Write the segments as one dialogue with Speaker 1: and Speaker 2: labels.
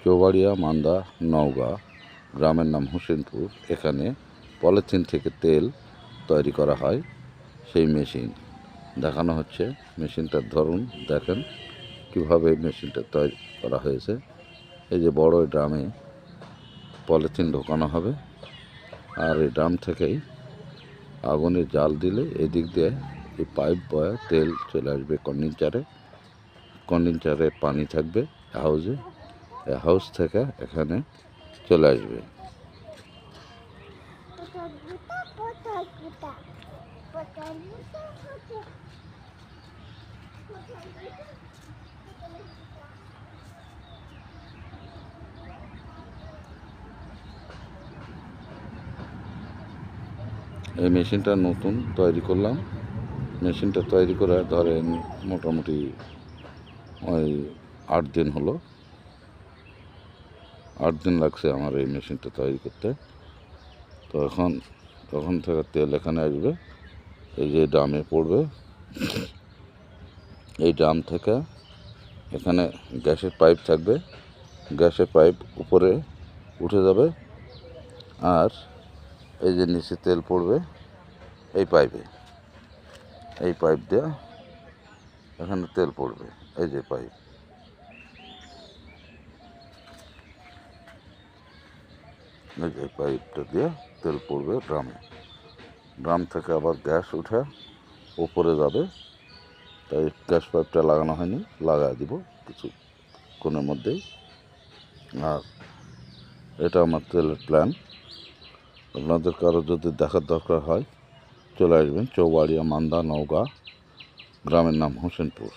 Speaker 1: চৌবাড়িয়া মান্দা নওগাঁ, গ্রামের নাম হোসেনপুর। এখানে পলিথিন থেকে তেল তৈরি করা হয়, সেই মেশিন দেখানো হচ্ছে। মেশিনটার ধরুন দেখেন কীভাবে মেশিনটা তৈরি করা হয়েছে। এই যে বড় ড্রামে পলিথিন ঢোকানো হবে, আর এই ড্রাম থেকেই আগুনে জাল দিলে এদিক দিয়ে এই পাইপ বয়ে তেল চলে আসবে কন্ডেন্সারে পানি থাকবে হাউজে, হাউস থেকে এখানে চলে আসবে। এই মেশিনটা নতুন তৈরি করলাম। মেশিনটা তৈরি করে ধরেন মোটামুটি ওই 8 দিন হলো। 8 দিন লাগছে আমার এই মেশিনটা তৈরি করতে। তো তখন থেকে তেল এখানে আসবে, এই যে ড্রামে পড়বে। এই ড্রাম থেকে এখানে গ্যাসের পাইপ থাকবে, গ্যাসের পাইপ উপরে উঠে যাবে, আর এই যে নিচে তেল পড়বে এই পাইপ দিয়ে এখানে তেল পড়বে। এই যে পাইপ, এই যে পাইপটা দিয়ে তেল পড়বে ড্রাম থেকে আবার গ্যাস উঠে উপরে যাবে। তাই গ্যাস পাইপটা লাগানো হয়নি, লাগাই দিব কিছুক্ষণের মধ্যেই। আর এটা আমার তেলের প্ল্যান। আপনাদের কারো যদি দেখার দরকার হয় চলে আসবেন চৌবাড়িয়া মান্দা নওগাঁ, গ্রামের নাম হোসেনপুর।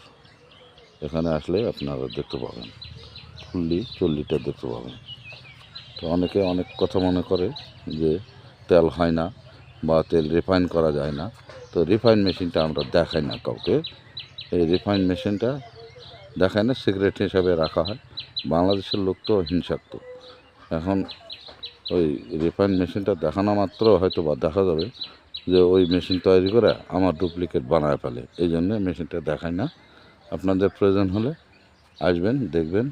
Speaker 1: এখানে আসলে আপনারা দেখতে পাবেন, ফুললি 40 লিটার দেখতে পাবেন। তো অনেকে অনেক কথা মনে করে যে তেল হয় না বা তেল রিফাইন করা যায় না। তো রিফাইন মেশিনটা আমরা দেখাই না কাউকে। এই রিফাইন মেশিনটা দেখায় না, সিগারেট হিসাবে রাখা হয়। বাংলাদেশের লোক তো হিংসাত্মক। এখন ওই রিফাইন মেশিনটা দেখানো মাত্র হয়তো বা দেখা যাবে যে ওই মেশিন তৈরি করে আমার ডুপ্লিকেট বানায় ফেলে। এই জন্য মেশিনটা দেখায় না। আপনাদের প্রয়োজন হলে আসবেন, দেখবেন।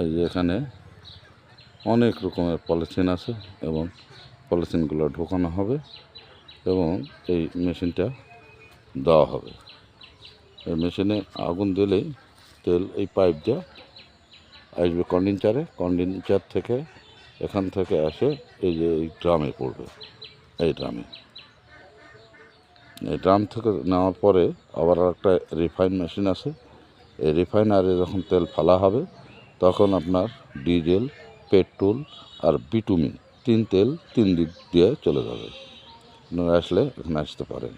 Speaker 1: এই যে এখানে অনেক রকমের পলিথিন আছে এবং পলিথিনগুলো ঢোকানো হবে এবং এই মেশিনটা দেওয়া হবে। এই মেশিনে আগুন দিলেই তেল এই পাইপ দিয়ে আসবে কন্ডেন্সার থেকে এখান থেকে আসে এই যে এই ড্রামে পড়বে। এই ড্রাম থেকে নেওয়ার পরে আবার একটা রিফাইন মেশিন আছে। এই রিফাইনারে যখন তেল ফেলা হবে তখন আপনার ডিজেল, পেট্রোল আর বিটুমিন 3 তেল 3 দিক দিয়ে চলে যাবে। আপনারা আসলে এখানে আসতে পারেন।